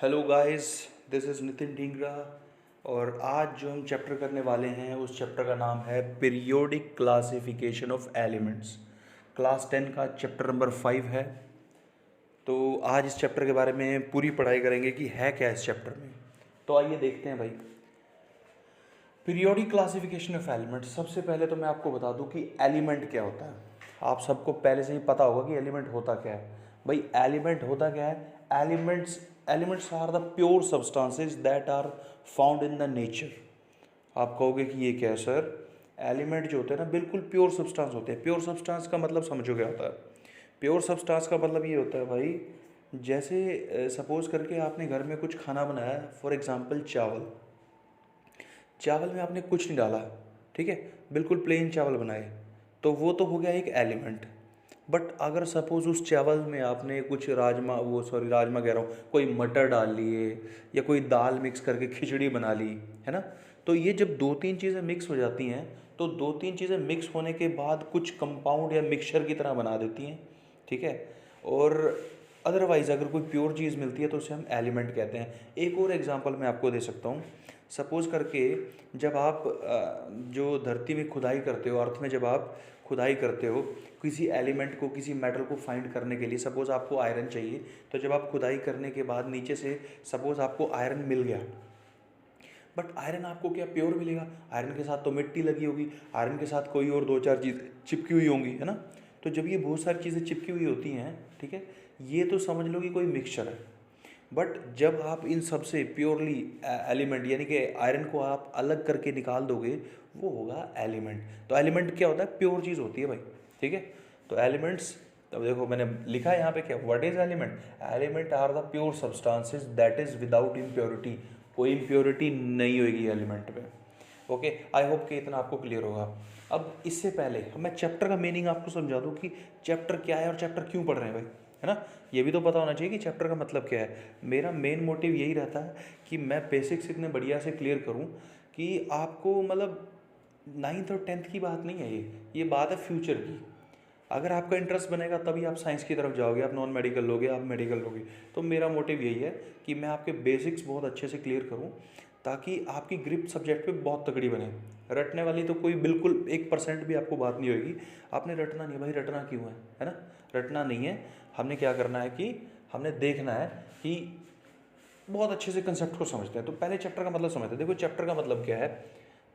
Hello guys, this is Nitin Dhingra. और आज जो हम चैप्टर करने वाले हैं उस चैप्टर का नाम है periodic classification of elements. Class 10 का चैप्टर नंबर 5 है। तो आज इस चैप्टर के बारे में पूरी पढ़ाई करेंगे कि है क्या इस चैप्टर में। तो आइए देखते हैं भाई। Periodic classification of elements. सबसे पहले तो मैं आपको बता दूं कि एलिमेंट क्या होता है। आप सबको पहले से ही पता होगा कि एलिमेंट होता क्या है। भाई एलिमेंट होता क्या है? Elements are the pure substances that are found in the nature. आप कहोगे कि ये क्या है सर? एलिमेंट जो होते हैं ना बिल्कुल प्योर सब्सटेंस होते हैं। प्योर सब्सटेंस का मतलब समझो क्या होता है? प्योर सब्सटेंस का मतलब ये होता है भाई, जैसे सपोज करके आपने घर में कुछ खाना बनाया, फॉर एग्जांपल चावल। चावल में आपने कुछ नहीं डाला, ठीक है, बिल्कुल प्लेन चावल बनाए, तो वो तो हो गया एक एलिमेंट। बट अगर सपोज उस चावल में आपने कुछ राजमा कह रहा हूँ, कोई मटर डाल लिए या कोई दाल मिक्स करके खिचड़ी बना ली, है ना। तो ये जब दो तीन चीज़ें मिक्स हो जाती हैं तो दो तीन चीज़ें मिक्स होने के बाद कुछ कंपाउंड या मिक्सचर की तरह बना देती हैं, ठीक है। और अदरवाइज़ अगर कोई प्योर चीज़ मिलती है तो उसे हम एलिमेंट कहते हैं। एक और एग्जांपल मैं आपको दे सकता हूँ। सपोज़ करके जब आप जो धरती में खुदाई करते हो, अर्थ में जब आप खुदाई करते हो किसी एलिमेंट को, किसी मेटल को फाइंड करने के लिए, सपोज़ आपको आयरन चाहिए, तो जब आप खुदाई करने के बाद नीचे से सपोज़ आपको आयरन मिल गया, बट आयरन आपको क्या प्योर मिलेगा? आयरन के साथ तो मिट्टी लगी होगी, आयरन के साथ कोई और दो चार चीज़ें चिपकी हुई होंगी, है ना। तो जब ये बहुत सारी चीज़ें चिपकी हुई होती हैं, ठीक है, ये तो समझ लो कि कोई मिक्सचर है। बट जब आप इन सब से प्योरली एलिमेंट यानी कि आयरन को आप अलग करके निकाल दोगे, वो होगा एलिमेंट। तो एलिमेंट क्या होता है? प्योर चीज़ होती है भाई, ठीक है। तो एलिमेंट्स, तब देखो मैंने लिखा है यहाँ पे क्या, what is element? Element are the pure substances that is without impurity. कोई इम्प्योरिटी नहीं होगी एलिमेंट में। ओके, आई होप कि इतना आपको क्लियर होगा। अब इससे पहले मैं चैप्टर का मीनिंग आपको समझा दूँ कि चैप्टर क्या है और चैप्टर क्यों पढ़ रहे हैं भाई, है ना। ये भी तो पता होना चाहिए कि चैप्टर का मतलब क्या है। मेरा मेन मोटिव यही रहता है कि मैं बेसिक्स इतने बढ़िया से क्लियर करूँ कि आपको मतलब नाइन्थ और टेंथ की बात नहीं है, ये बात है फ्यूचर की। अगर आपका इंटरेस्ट बनेगा तभी आप साइंस की तरफ जाओगे, आप नॉन मेडिकल लोगे, आप मेडिकल लोगे। तो मेरा मोटिव यही है कि मैं आपके बेसिक्स बहुत अच्छे से क्लियर करूं ताकि आपकी ग्रिप सब्जेक्ट पे बहुत तगड़ी बने। रटने वाली तो कोई बिल्कुल 1% भी आपको बात नहीं होगी। आपने रटना नहीं है भाई, रटना क्यों है ना। रटना नहीं है, हमने क्या करना है कि हमने देखना है कि बहुत अच्छे से कंसेप्ट को समझते हैं। तो पहले चैप्टर का मतलब समझते हैं। देखो चैप्टर का मतलब क्या है,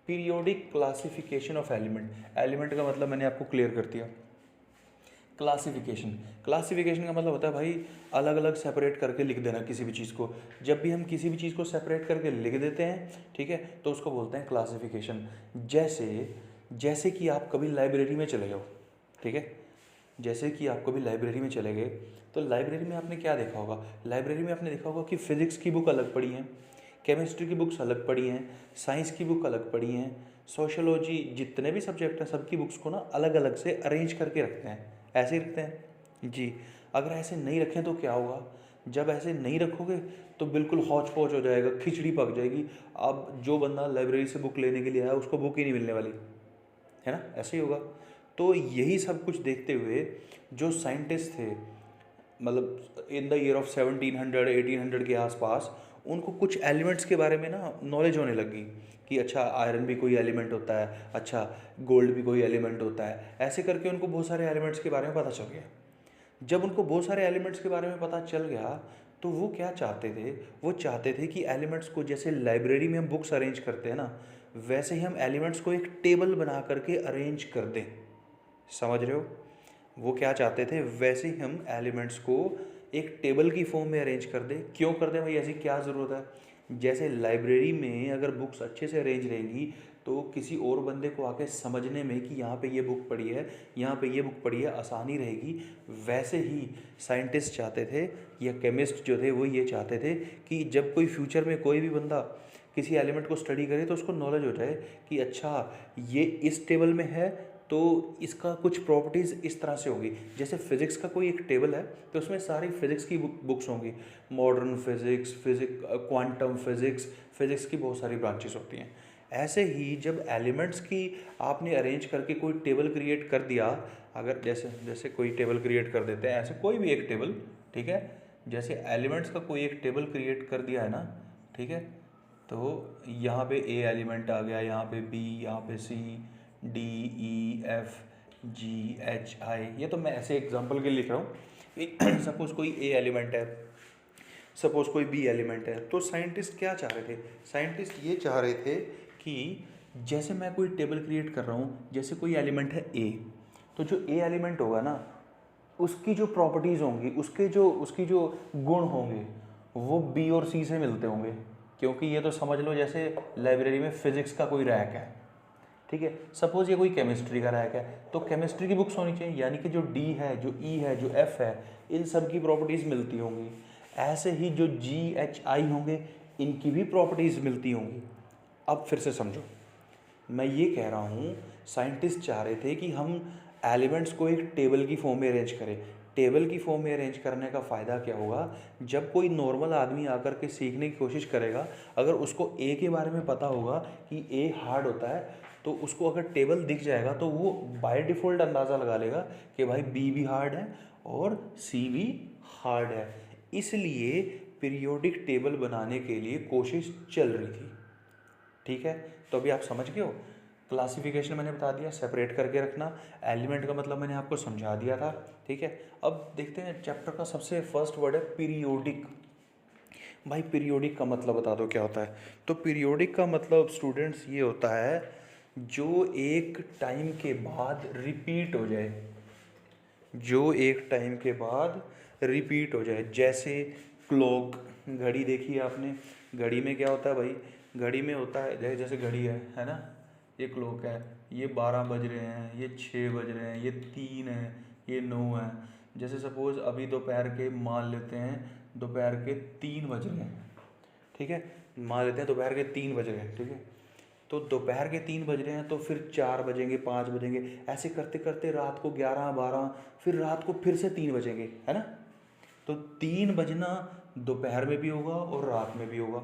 periodic classification of element. Element का मतलब मैंने आपको क्लियर कर दिया। क्लासिफिकेशन का मतलब होता है भाई अलग अलग सेपरेट करके लिख देना किसी भी चीज़ को। जब भी हम किसी भी चीज़ को सेपरेट करके लिख देते हैं, ठीक है, तो उसको बोलते हैं क्लासिफिकेशन। जैसे जैसे कि आप कभी लाइब्रेरी में चले जाओ, ठीक है, जैसे कि आप कभी लाइब्रेरी में चले गए तो लाइब्रेरी में आपने क्या देखा होगा? लाइब्रेरी में आपने देखा होगा कि फिजिक्स की बुक अलग पड़ी हैं, केमिस्ट्री की बुक्स अलग पड़ी हैं, साइंस की बुक अलग पड़ी हैं, सोशोलॉजी, जितने भी सब्जेक्ट हैं सबकी बुक्स को ना अलग अलग से अरेंज करके रखते हैं। ऐसे ही रखते हैं जी। अगर ऐसे नहीं रखें तो क्या होगा? जब ऐसे नहीं रखोगे तो बिल्कुल हौच पौच हो जाएगा, खिचड़ी पक जाएगी। अब जो बंदा लाइब्रेरी से बुक लेने के लिए आया उसको बुक ही नहीं मिलने वाली, है ना, ऐसे ही होगा। तो यही सब कुछ देखते हुए जो साइंटिस्ट थे, मतलब इन द ईयर ऑफ 1700 1800 के आसपास, उनको कुछ एलिमेंट्स के बारे में ना नॉलेज होने लगी कि अच्छा आयरन भी कोई एलिमेंट होता है, अच्छा गोल्ड भी कोई एलिमेंट होता है। ऐसे करके उनको बहुत सारे एलिमेंट्स के बारे में पता चल गया। जब उनको बहुत सारे एलिमेंट्स के बारे में पता चल गया तो वो क्या चाहते थे? वो चाहते थे कि एलिमेंट्स को जैसे लाइब्रेरी में हम बुक्स अरेंज करते हैं ना, वैसे ही हम एलिमेंट्स को एक टेबल बना करके अरेंज कर दें। समझ रहे हो? वो क्या चाहते थे? वैसे ही हम एलिमेंट्स को एक टेबल की फॉर्म में अरेंज कर दें। क्यों कर दें भाई, ऐसी क्या ज़रूरत है? जैसे लाइब्रेरी में अगर बुक्स अच्छे से अरेंज रहेंगी तो किसी और बंदे को आके समझने में कि यहाँ पे ये बुक पड़ी है, यहाँ पे ये बुक पड़ी है, आसानी रहेगी। वैसे ही साइंटिस्ट चाहते थे या केमिस्ट जो थे वो ये चाहते थे कि जब कोई फ्यूचर में कोई भी बंदा किसी एलिमेंट को स्टडी करे तो उसको नॉलेज हो जाए कि अच्छा ये इस टेबल में है तो इसका कुछ प्रॉपर्टीज़ इस तरह से होगी। जैसे फिज़िक्स का कोई एक टेबल है तो उसमें सारी फिज़िक्स की बुक्स होंगी, modern physics, quantum physics, physics की बहुत सारी ब्रांचेस होती हैं। ऐसे ही जब एलिमेंट्स की आपने अरेंज करके कोई टेबल क्रिएट कर दिया, अगर जैसे जैसे कोई टेबल क्रिएट कर देते हैं, ऐसे कोई भी एक टेबल, ठीक है, जैसे एलिमेंट्स का कोई एक टेबल क्रिएट कर दिया है ना, ठीक है, तो यहाँ पे ए एलिमेंट आ गया, यहाँ पे बी, यहाँ पे सी, डी, ई, एफ, जी, एच, आई। ये तो मैं ऐसे एग्जांपल के लिए लिख रहा हूँ। सपोज कोई ए एलिमेंट है, सपोज कोई बी एलिमेंट है, तो साइंटिस्ट क्या चाह रहे थे? साइंटिस्ट ये चाह रहे थे कि जैसे मैं कोई टेबल क्रिएट कर रहा हूँ, जैसे कोई एलिमेंट है ए, तो जो ए एलिमेंट होगा ना, उसकी जो प्रॉपर्टीज़ होंगी, उसकी जो गुण होंगे, वो बी और सी से मिलते होंगे। क्योंकि ये तो समझ लो जैसे लाइब्रेरी में फिजिक्स का कोई रैक है, ठीक है, सपोज ये कोई केमिस्ट्री का रैक है, तो केमिस्ट्री की बुक्स होनी चाहिए, यानी कि जो डी है, जो ई है, जो एफ है, इन सब की प्रॉपर्टीज़ मिलती होंगी। ऐसे ही जो जी, एच, आई होंगे, इनकी भी प्रॉपर्टीज़ मिलती होंगी। अब फिर से समझो, मैं ये कह रहा हूँ साइंटिस्ट चाह रहे थे कि हम एलिमेंट्स को एक टेबल की फॉर्म में अरेंज करें। टेबल की फॉर्म में अरेंज करने का फ़ायदा क्या होगा? जब कोई नॉर्मल आदमी आकर के सीखने की कोशिश करेगा, अगर उसको ए के बारे में पता होगा कि ए हार्ड होता है, तो उसको अगर टेबल दिख जाएगा तो वो बाय डिफ़ॉल्ट अंदाज़ा लगा लेगा कि भाई बी भी हार्ड है और सी भी हार्ड है। इसलिए पीरियोडिक टेबल बनाने के लिए कोशिश चल रही थी, ठीक है। तो अभी आप समझ गए हो, क्लासिफिकेशन मैंने बता दिया, सेपरेट करके रखना, एलिमेंट का मतलब मैंने आपको समझा दिया था, ठीक है। अब देखते हैं चैप्टर का सबसे फर्स्ट वर्ड है पीरियोडिक। भाई पीरियोडिक का मतलब बता दो क्या होता है? तो पीरियोडिक का मतलब स्टूडेंट्स ये होता है जो एक टाइम के बाद रिपीट हो जाए, जो एक टाइम के बाद रिपीट हो जाए। जैसे क्लॉक, घड़ी देखी है आपने, घड़ी में क्या होता है भाई? घड़ी में होता है जैसे घड़ी है ना, ये क्लॉक है, ये 12 बज रहे हैं, ये 6 बज रहे हैं, ये 3 है, ये 9 है। जैसे सपोज अभी दोपहर के मान लेते हैं दोपहर के 3 बज रहे हैं, ठीक है, मान लेते हैं दोपहर के 3 बज रहे हैं, ठीक है। तो दोपहर के 3 बज रहे हैं, तो फिर 4 बजेंगे, 5 बजेंगे, ऐसे करते करते रात को 11, 12, फिर रात को फिर से 3 बजेंगे, है ना। तो 3 बजना दोपहर में भी होगा और रात में भी होगा,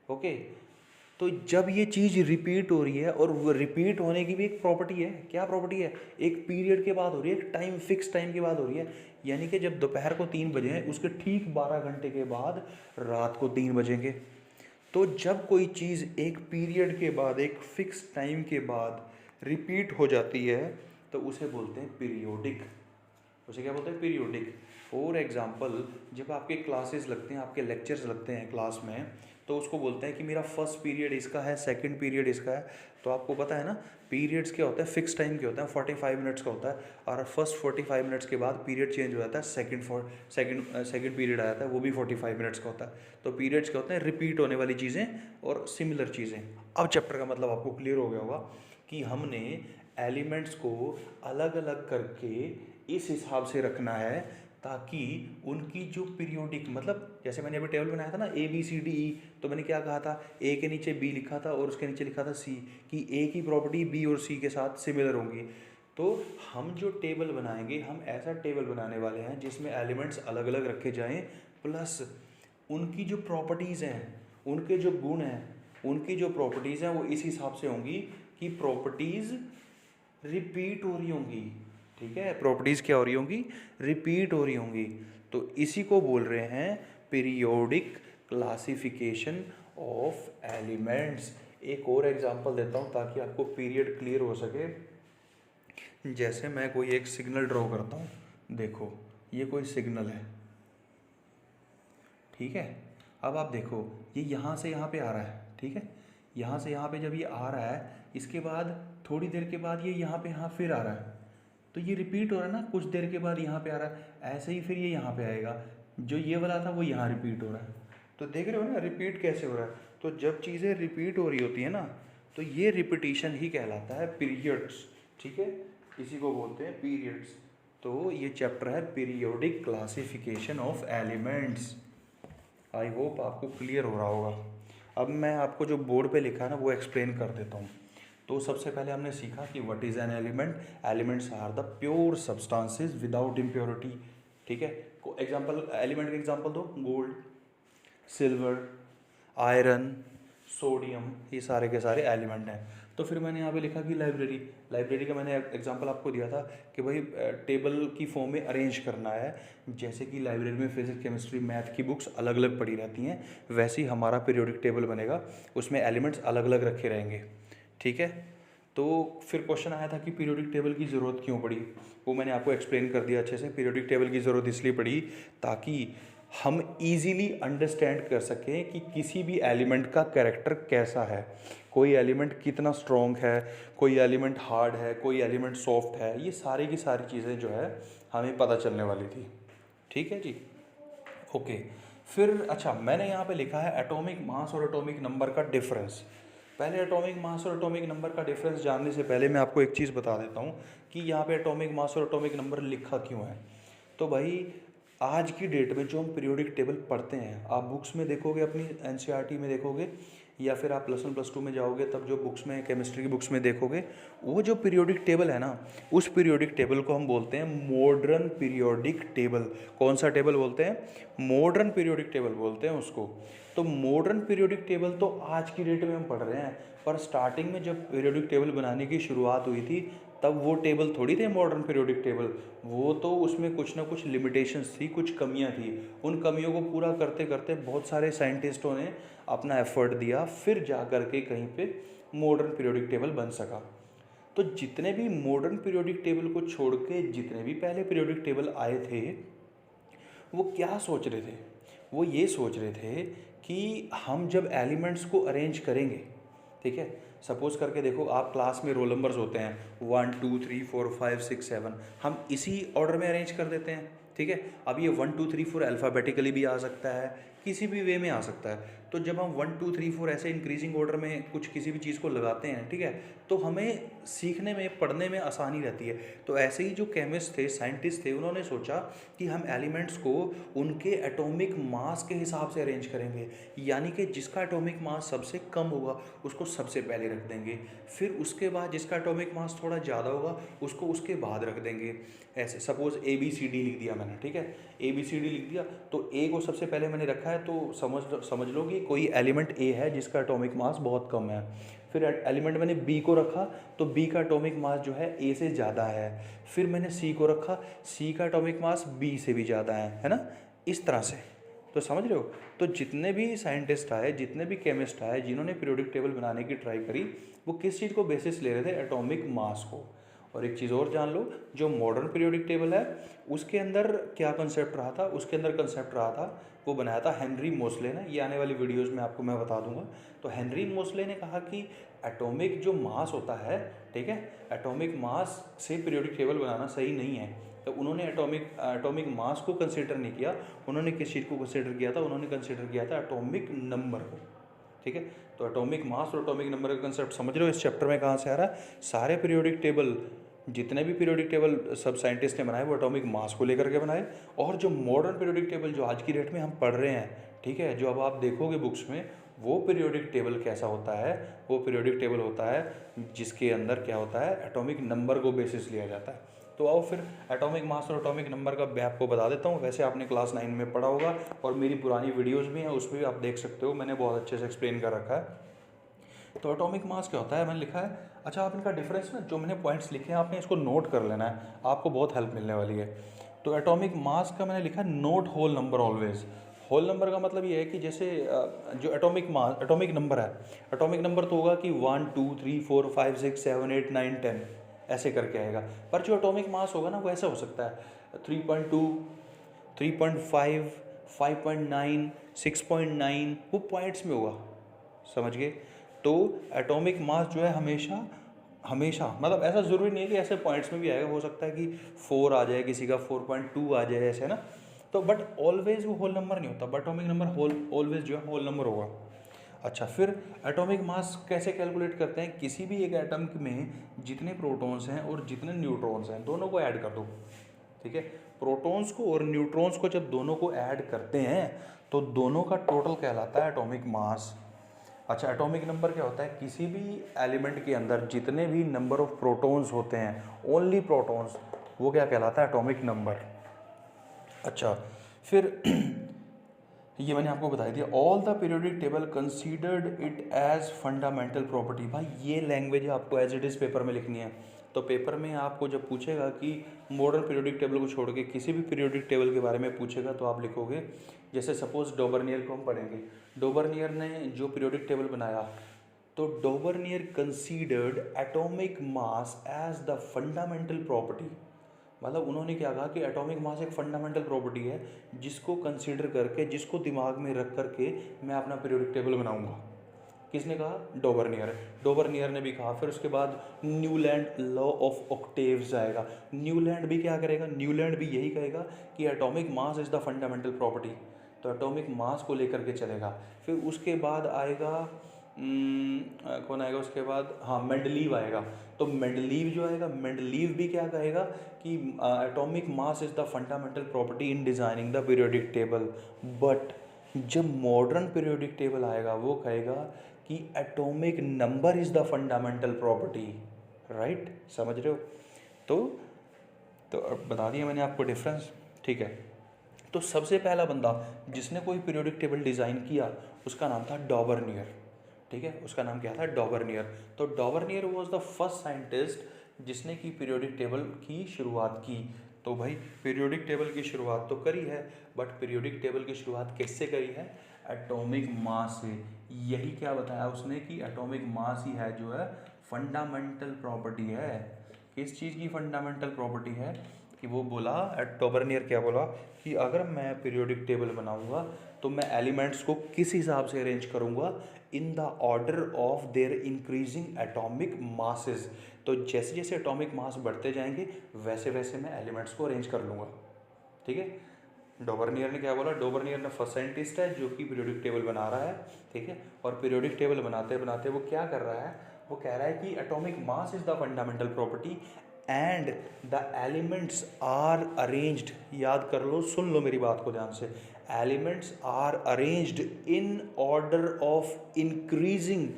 ओके। तो जब ये चीज़ रिपीट हो रही है, और वो रिपीट होने की भी एक प्रॉपर्टी है, क्या प्रॉपर्टी है? एक पीरियड के बाद हो रही है, एक टाइम, फिक्स टाइम के बाद हो रही है। यानी कि जब दोपहर को 3 बजे हैं, उसके ठीक 12 घंटे के बाद रात को 3 बजेंगे। तो जब कोई चीज़ एक पीरियड के बाद, एक फिक्स टाइम के बाद रिपीट हो जाती है, तो उसे बोलते हैं पीरियोडिक। उसे क्या बोलते हैं? पीरियोडिक। फॉर एग्जांपल, जब आपके क्लासेस लगते हैं, आपके लेक्चर्स लगते हैं क्लास में, तो उसको बोलते हैं कि मेरा फर्स्ट पीरियड इसका है, सेकंड पीरियड इसका है। तो आपको पता है ना, पीरियड्स क्या होता है? फिक्स टाइम के होता है, 45 मिनट्स का होता है, और फर्स्ट 45 मिनट्स के बाद पीरियड चेंज हो जाता है, सेकंड पीरियड आ जाता है, वो भी 45 मिनट्स का होता है। तो पीरियड्स क्या होते हैं? रिपीट होने वाली चीज़ें और सिमिलर चीज़ें। अब चैप्टर का मतलब आपको क्लियर हो गया होगा कि हमने एलिमेंट्स को अलग अलग करके इस हिसाब से रखना है ताकि उनकी जो पीरियोडिक, मतलब जैसे मैंने अभी टेबल बनाया था ना A B C D E, तो मैंने क्या कहा था? ए के नीचे बी लिखा था और उसके नीचे लिखा था सी, कि ए की प्रॉपर्टी बी और सी के साथ सिमिलर होंगी। तो हम जो टेबल बनाएंगे, हम ऐसा टेबल बनाने वाले हैं जिसमें एलिमेंट्स अलग अलग रखे जाएं, प्लस उनकी जो प्रॉपर्टीज़ हैं, उनके जो गुण हैं, उनकी जो प्रॉपर्टीज़ हैं, वो इस हिसाब से होंगी कि प्रॉपर्टीज़ रिपीट हो रही होंगी, ठीक है। प्रॉपर्टीज़ क्या हो रही होंगी? रिपीट हो रही होंगी। तो इसी को बोल रहे हैं पीरियोडिक क्लासिफिकेशन ऑफ एलिमेंट्स। एक और एग्जांपल देता हूँ ताकि आपको पीरियड क्लियर हो सके। जैसे मैं कोई एक सिग्नल ड्रॉ करता हूँ, देखो ये कोई सिग्नल है, ठीक है। अब आप देखो ये यहाँ से यहाँ पे आ रहा है, ठीक है, यहाँ से यहाँ पे जब ये आ रहा है, इसके बाद थोड़ी देर के बाद ये यहाँ पे यहाँ फिर आ रहा है, तो ये रिपीट हो रहा है ना, कुछ देर के बाद यहाँ पे आ रहा है, ऐसे ही फिर ये यहाँ पे आएगा, जो ये वाला था वो यहाँ रिपीट हो रहा है। तो देख रहे हो ना रिपीट कैसे हो रहा है। तो जब चीज़ें रिपीट हो रही होती है ना, तो ये रिपीटिशन ही कहलाता है पीरियड्स, ठीक है, इसी को बोलते हैं पीरियड्स। तो ये चैप्टर है periodic classification of elements. I hope आपको क्लियर हो रहा होगा। अब मैं आपको जो बोर्ड पे लिखा है ना वो एक्सप्लेन कर देता हूँ। तो सबसे पहले हमने सीखा कि what is an element. Elements are the pure substances without impurity, ठीक है। एग्जांपल, एलिमेंट का एग्जांपल दो। गोल्ड, सिल्वर, आयरन, सोडियम, ये सारे के सारे एलिमेंट हैं। तो फिर मैंने यहाँ पे लिखा कि लाइब्रेरी का मैंने एग्जांपल आपको दिया था कि भाई टेबल की फॉर्म में अरेंज करना है। जैसे कि लाइब्रेरी में फिजिक्स केमिस्ट्री मैथ की बुक्स अलग अलग पड़ी रहती हैं, वैसे ही हमारा पीरियोडिक टेबल बनेगा, उसमें एलिमेंट्स अलग अलग रखे रहेंगे। ठीक है, तो फिर क्वेश्चन आया था कि पीरियोडिक टेबल की ज़रूरत क्यों पड़ी, वो मैंने आपको एक्सप्लेन कर दिया अच्छे से। पीरियोडिक टेबल की ज़रूरत इसलिए पड़ी ताकि हम इजीली अंडरस्टैंड कर सकें कि किसी भी एलिमेंट का कैरेक्टर कैसा है, कोई एलिमेंट कितना स्ट्रॉन्ग है, कोई एलिमेंट हार्ड है, कोई एलिमेंट सॉफ्ट है, ये सारी की सारी चीज़ें जो है हमें पता चलने वाली थी। ठीक है जी, ओके। फिर अच्छा, मैंने यहाँ पे लिखा है एटॉमिक मास और एटॉमिक नंबर का डिफरेंस। पहले एटॉमिक मास और एटॉमिक नंबर का डिफरेंस जानने से पहले मैं आपको एक चीज़ बता देता हूँ कि यहाँ पे एटॉमिक मास और एटॉमिक नंबर लिखा क्यों है। तो भाई आज की डेट में जो हम पीरियोडिक टेबल पढ़ते हैं, आप बुक्स में देखोगे, अपनी एनसीईआरटी में देखोगे, या फिर आप +1 +2 में जाओगे तब जो बुक्स में केमिस्ट्री की बुक्स में देखोगे, वो जो पीरियोडिक टेबल है ना, उस पीरियोडिक टेबल को हम बोलते हैं मॉडर्न पीरियोडिक टेबल। कौन सा टेबल बोलते हैं? मॉडर्न पीरियोडिक टेबल बोलते हैं उसको। तो मॉडर्न पीरियोडिक टेबल तो आज की डेट में हम पढ़ रहे हैं, पर स्टार्टिंग में जब पीरियोडिक टेबल बनाने की शुरुआत हुई थी तब वो टेबल थोड़ी थे मॉडर्न पीरियोडिक टेबल, वो तो उसमें कुछ ना कुछ लिमिटेशंस थी, कुछ कमियां थी। उन कमियों को पूरा करते करते बहुत सारे साइंटिस्टों ने अपना एफर्ट दिया, फिर जा कर के कहीं पे मॉडर्न पीरियोडिक टेबल बन सका। तो जितने भी मॉडर्न पीरियोडिक टेबल को छोड़ के जितने भी पहले पीरियोडिक टेबल आए थे, वो क्या सोच रहे थे? वो ये सोच रहे थे कि हम जब एलिमेंट्स को अरेंज करेंगे, ठीक है, सपोज करके देखो, आप क्लास में रोल नंबर्स होते हैं 1 2 3 4 5 6 7, हम इसी ऑर्डर में अरेंज कर देते हैं। ठीक है, अब ये 1 2 3 4 अल्फ़ाबेटिकली भी आ सकता है, किसी भी वे में आ सकता है। तो जब हम 1 2 3 4 ऐसे इंक्रीजिंग ऑर्डर में कुछ किसी भी चीज़ को लगाते हैं, ठीक है, तो हमें सीखने में, पढ़ने में आसानी रहती है। तो ऐसे ही जो केमिस्ट थे, साइंटिस्ट थे, उन्होंने सोचा कि हम एलिमेंट्स को उनके एटॉमिक मास के हिसाब से अरेंज करेंगे, यानी कि जिसका एटॉमिक मास सबसे कम होगा उसको सबसे पहले रख देंगे, फिर उसके बाद जिसका एटॉमिक मास थोड़ा ज़्यादा होगा उसको उसके बाद रख देंगे। ऐसे सपोज ABCD लिख दिया मैंने, ठीक है, ABCD लिख दिया, तो ए को सबसे पहले मैंने रखा है, तो समझ लो कि कोई एलिमेंट ए है जिसका एटॉमिक मास बहुत कम है। फिर एलिमेंट मैंने बी को रखा, तो बी का एटॉमिक मास जो है ए से ज़्यादा है। फिर मैंने सी को रखा, सी का एटॉमिक मास बी से भी ज़्यादा है ना, इस तरह से। तो समझ रहे हो? तो जितने भी साइंटिस्ट आए, जितने भी केमिस्ट आए, जिन्होंने पीरियोडिक टेबल बनाने की ट्राई करी, वो किस चीज़ को बेसिस ले रहे थे? एटॉमिक मास को। और एक चीज़ और जान लो, जो मॉडर्न पीरियोडिक टेबल है उसके अंदर क्या कंसेप्ट रहा था? उसके अंदर कंसेप्ट रहा था, वो बनाया था हेनरी मोसले ने। ये आने वाली वीडियोस में आपको मैं बता दूंगा। तो हेनरी मोसले ने कहा कि एटॉमिक जो मास होता है, ठीक है, एटॉमिक मास से पीरियोडिक टेबल बनाना सही नहीं है। तो उन्होंने एटॉमिक मास को कंसिडर नहीं किया, उन्होंने किस चीज़ को कंसिडर किया था? उन्होंने कंसिडर किया था एटॉमिक नंबर को। ठीक है, तो एटॉमिक मास और एटॉमिक नंबर का कंसेप्ट समझ रहे हो इस चैप्टर में कहाँ से आ रहा है? सारे पीरियोडिक टेबल, जितने भी पीरियोडिक टेबल सब साइंटिस्ट ने बनाए, वो एटॉमिक मास को लेकर के बनाए। और जो मॉडर्न पीरियोडिक टेबल जो आज की डेट में हम पढ़ रहे हैं, ठीक है, जो अब आप देखोगे बुक्स में, वो पीरियोडिक टेबल कैसा होता है? वो पीरियोडिक टेबल होता है जिसके अंदर क्या होता है? एटॉमिक नंबर को बेसिस लिया जाता है। तो आओ फिर एटॉमिक मास और एटॉमिक नंबर का मैं आपको बता देता हूँ। वैसे आपने क्लास 9 में पढ़ा होगा और मेरी पुरानी वीडियोस भी हैं, उसमें भी आप देख सकते हो, मैंने बहुत अच्छे से एक्सप्लेन कर रखा है। तो एटॉमिक मास क्या होता है मैंने लिखा है। अच्छा, आप इनका डिफरेंस ना, जो मैंने पॉइंट्स लिखे हैं, आपने इसको नोट कर लेना है, आपको बहुत हेल्प मिलने वाली है। तो एटॉमिक मास का मैंने लिखा है note whole number always. Whole number का मतलब ये है कि जैसे जो एटॉमिक नंबर है, एटॉमिक नंबर तो होगा कि 1 2 3 4 5 6 7 8 9 10 ऐसे करके आएगा। पर जो एटॉमिक मास होगा ना, वो ऐसा हो सकता है 3.2 3.5 5.9 6.9, वो पॉइंट्स में होगा, समझ गए? तो एटॉमिक मास जो है हमेशा मतलब ऐसा ज़रूरी नहीं है कि ऐसे पॉइंट्स में भी आएगा, हो सकता है कि 4 आ जाए, किसी का 4.2 आ जाए, ऐसे ना। तो बट ऑलवेज वो होल नंबर नहीं होता, बट एटॉमिक नंबर ऑलवेज जो है होल नंबर होगा। अच्छा, फिर एटॉमिक मास कैसे कैलकुलेट करते हैं? किसी भी एक एटम में जितने प्रोटॉन्स हैं और जितने न्यूट्रॉन्स हैं, दोनों को ऐड कर दो, ठीक है। प्रोटॉन्स को और न्यूट्रॉन्स को जब दोनों को ऐड करते हैं तो दोनों का टोटल कहलाता है एटॉमिक मास। अच्छा, एटॉमिक नंबर क्या होता है? किसी भी एलिमेंट के अंदर जितने भी नंबर ऑफ प्रोटॉन्स होते हैं, ओनली प्रोटॉन्स, वो क्या कहलाता है? Atomic number. अच्छा, फिर ये मैंने आपको बता दिया। All the periodic table considered it as fundamental property. भाई ये लैंग्वेज आपको एज इट इज़ पेपर में लिखनी है। तो पेपर में आपको जब पूछेगा कि मॉडर्न पीरियोडिक टेबल को छोड़ के किसी भी पीरियोडिक टेबल के बारे में पूछेगा तो आप लिखोगे, जैसे सपोज डोबरनियर को हम पढ़ेंगे। डोबरनियर ने जो पीरियोडिक टेबल बनाया, तो Dobereiner considered atomic mass as the fundamental property. मतलब उन्होंने क्या कहा कि एटॉमिक मास एक फंडामेंटल प्रॉपर्टी है जिसको कंसीडर करके, जिसको दिमाग में रख करके मैं अपना पीरियोडिक टेबल बनाऊंगा। किसने कहा? डोबरनियर। डोबरनियर ने भी कहा। फिर उसके बाद न्यूलैंड लॉ ऑफ ऑक्टेव्स आएगा। न्यूलैंड भी क्या करेगा? न्यूलैंड भी यही कहेगा कि atomic mass is the fundamental property. तो एटॉमिक मास को लेकर के चलेगा। फिर उसके बाद आएगा कौन आएगा उसके बाद? हाँ, मेंडलीव आएगा। तो मेंडलीव जो आएगा, मेंडलीव भी क्या कहेगा कि atomic mass is the fundamental property in designing the periodic table. But जब मॉडर्न पीरियोडिक टेबल आएगा वो कहेगा कि atomic number is the fundamental property. Right, समझ रहे हो? तो बता दिया मैंने आपको डिफरेंस। ठीक है, तो सबसे पहला बंदा जिसने कोई पीरियोडिक टेबल डिज़ाइन किया उसका नाम था डॉबरनियर। ठीक है, उसका नाम क्या था? डॉबरनियर। तो डॉबरनियर वाज द फर्स्ट साइंटिस्ट जिसने की पीरियोडिक टेबल की शुरुआत की। तो भाई पीरियोडिक टेबल की शुरुआत तो करी है, बट पीरियोडिक टेबल की शुरुआत किससे करी है? एटॉमिक मास से। यही क्या बताया उसने कि एटॉमिक मास ही है जो है फंडामेंटल प्रॉपर्टी है। किस चीज़ की फंडामेंटल प्रॉपर्टी है? कि वो बोला, डॉबरनियर क्या बोला कि अगर मैं पीरियोडिक टेबल बनाऊंगा तो मैं एलिमेंट्स को किस हिसाब से अरेंज करूंगा? In the order of their increasing atomic masses. तो जैसे जैसे एटॉमिक मास बढ़ते जाएंगे वैसे वैसे मैं एलिमेंट्स को अरेंज कर लूँगा। ठीक है, डॉबरनियर ने क्या बोला? डॉबरनियर ने फर्स्ट साइंटिस्ट है जो कि पीरियोडिक टेबल बना रहा है। ठीक है, और पीरियोडिक टेबल बनाते बनाते वो क्या कर रहा है? वो कह रहा है कि atomic mass is the fundamental property and the elements are arranged. याद कर लो, सुन लो मेरी बात को ध्यान से। Elements are arranged in order of increasing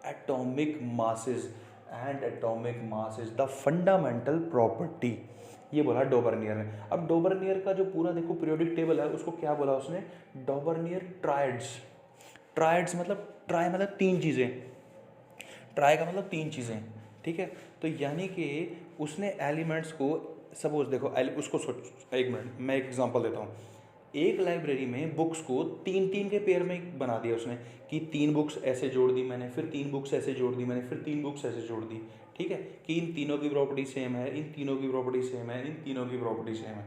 atomic masses and atomic mass is the fundamental property. ये बोला डॉबरनियर ने। अब डॉबरनियर का जो पूरा देखो पीरियोडिक टेबल है उसको क्या बोला उसने? डॉबरनियर ट्राइड्स। ट्राइड्स मतलब, ट्राई मतलब तीन चीज़ें, ट्राई का मतलब तीन चीज़ें। ठीक है, तो यानी कि उसने एलिमेंट्स को, सपोज देखो उसको सोच, एक मिनट मैं एक एग्जांपल देता हूँ। एक लाइब्रेरी में बुक्स को तीन तीन के पेयर में बना दिया उसने कि तीन बुक्स ऐसे जोड़ दी मैंने, फिर तीन बुक्स ऐसे जोड़ दी मैंने, फिर तीन बुक्स ऐसे जोड़ दी। ठीक है, कि इन तीनों की प्रॉपर्टी सेम है, इन तीनों की प्रॉपर्टी सेम है, इन तीनों की प्रॉपर्टी सेम है।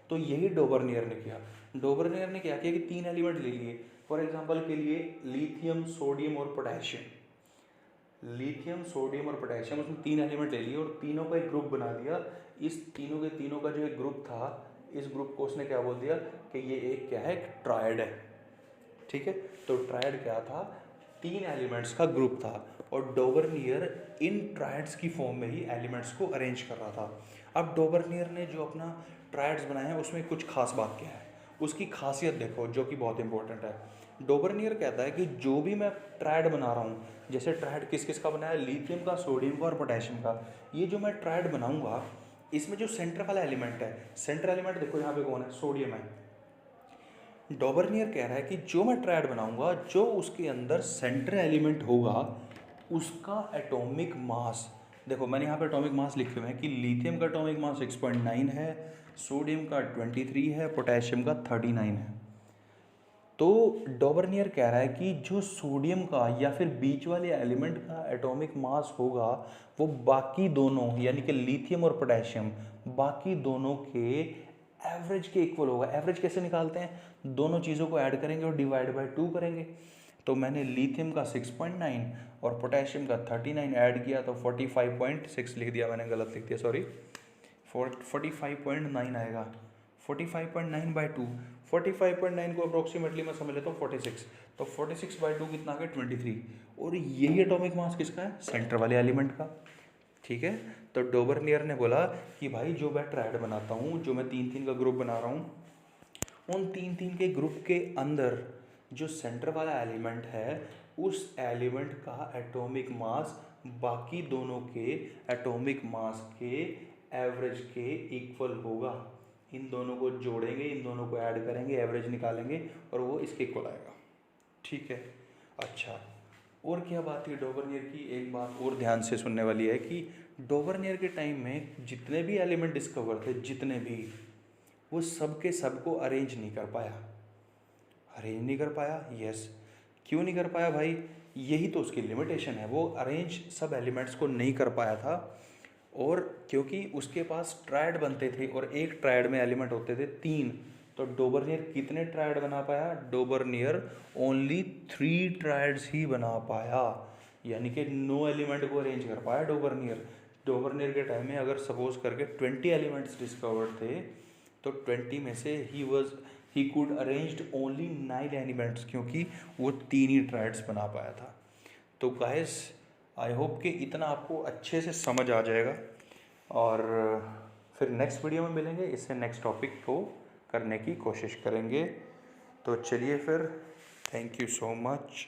तो यही डॉबरनियर ने किया। डॉबरनियर ने क्या किया कि तीन एलिमेंट ले लिए। फॉर एग्जाम्पल के लिए लिथियम, सोडियम और पोटेशियम। लिथियम, सोडियम और पोटेशियम, उसमें तीन एलिमेंट ले लिए और तीनों का एक ग्रुप बना दिया। इस तीनों के तीनों का जो एक ग्रुप था, इस ग्रुप को उसने क्या बोल दिया कि ये एक क्या है? एक ट्रायड है। ठीक है, तो ट्रायड क्या था? तीन एलिमेंट्स का ग्रुप था और डॉबरनियर इन ट्रायड्स की फॉर्म में ही एलिमेंट्स को अरेंज कर रहा था। अब डॉबरनियर ने जो अपना ट्रायड्स बनाए हैं उसमें कुछ खास बात क्या है? उसकी खासियत देखो जो कि बहुत इंपॉर्टेंट है। डॉबरनियर कहता है कि जो भी मैं ट्रायड बना रहा हूँ, जैसे ट्रायड किस किस का बनाया? लिथियम का, सोडियम का और पोटेशियम का। ये जो मैं ट्रायड बनाऊंगा इसमें जो सेंटर वाला एलिमेंट है, सेंटर एलिमेंट देखो यहाँ पे कौन है? सोडियम है। डॉबरनियर कह रहा है कि जो मैं ट्रायड बनाऊंगा, जो उसके अंदर सेंटर एलिमेंट होगा उसका एटॉमिक मास, देखो मैंने यहाँ पे एटॉमिक मास लिखे हुए हैं कि लिथियम का एटॉमिक मास 6.9 है, सोडियम का 23 है, पोटेशियम का 39 है। तो डॉबरनियर कह रहा है कि जो सोडियम का या फिर बीच वाले एलिमेंट का एटॉमिक मास होगा वो बाकी दोनों यानी कि लिथियम और पोटेशियम, बाकी दोनों के एवरेज के इक्वल होगा। एवरेज कैसे निकालते हैं? दोनों चीज़ों को ऐड करेंगे और डिवाइड बाय 2 करेंगे। तो मैंने लिथियम का 6.9 और पोटेशियम का 39 ऐड किया तो 45.6 लिख दिया मैंने, गलत लिख दिया सॉरी, 45.9 आएगा। 45.9 बाई 2, 45.9 को अप्रोक्सीमेटली मैं समझ लेता हूँ 46, तो 46 बाई 2 कितना आ गया? 23। और यही एटॉमिक मास किसका है? सेंटर वाले एलिमेंट का। ठीक है, तो डॉबरनियर ने बोला कि भाई जो मैं ट्रायड बनाता हूँ, जो मैं तीन तीन का ग्रुप बना रहा हूँ, उन तीन तीन के ग्रुप के अंदर जो सेंटर वाला एलिमेंट है उस एलिमेंट का एटॉमिक मास बाकी दोनों के एटॉमिक मास के एवरेज के इक्वल होगा। इन दोनों को जोड़ेंगे, इन दोनों को ऐड करेंगे, एवरेज निकालेंगे और वो इसके इक्वल आएगा। ठीक है। अच्छा, और क्या बात है डोबरनियर की, एक बात और ध्यान से सुनने वाली है कि डोबरनियर के टाइम में जितने भी एलिमेंट डिस्कवर थे, जितने भी, वो सब के सब को अरेंज नहीं कर पाया। अरेंज नहीं कर पाया, यस। क्यों नहीं कर पाया भाई? यही तो उसकी लिमिटेशन है, वो अरेंज सब एलिमेंट्स को नहीं कर पाया था। और क्योंकि उसके पास ट्रायड बनते थे और एक ट्रायड में एलिमेंट होते थे 3, तो डोबरनियर कितने ट्रायड बना पाया? डोबरनियर ओनली 3 ट्रायड्स ही बना पाया, यानी कि 9 एलिमेंट को अरेंज कर पाया डोबरनियर। डोबरनियर के टाइम में अगर सपोज करके 20 एलिमेंट्स डिस्कवर्ड थे, तो 20 में से he could arranged only 9 elements, क्योंकि वो 3 ही ट्रायड्स बना पाया था। तो गाइस, आई होप कि इतना आपको अच्छे से समझ आ जाएगा, और फिर नेक्स्ट वीडियो में मिलेंगे, इससे नेक्स्ट टॉपिक को करने की कोशिश करेंगे। तो चलिए फिर, थैंक यू सो मच।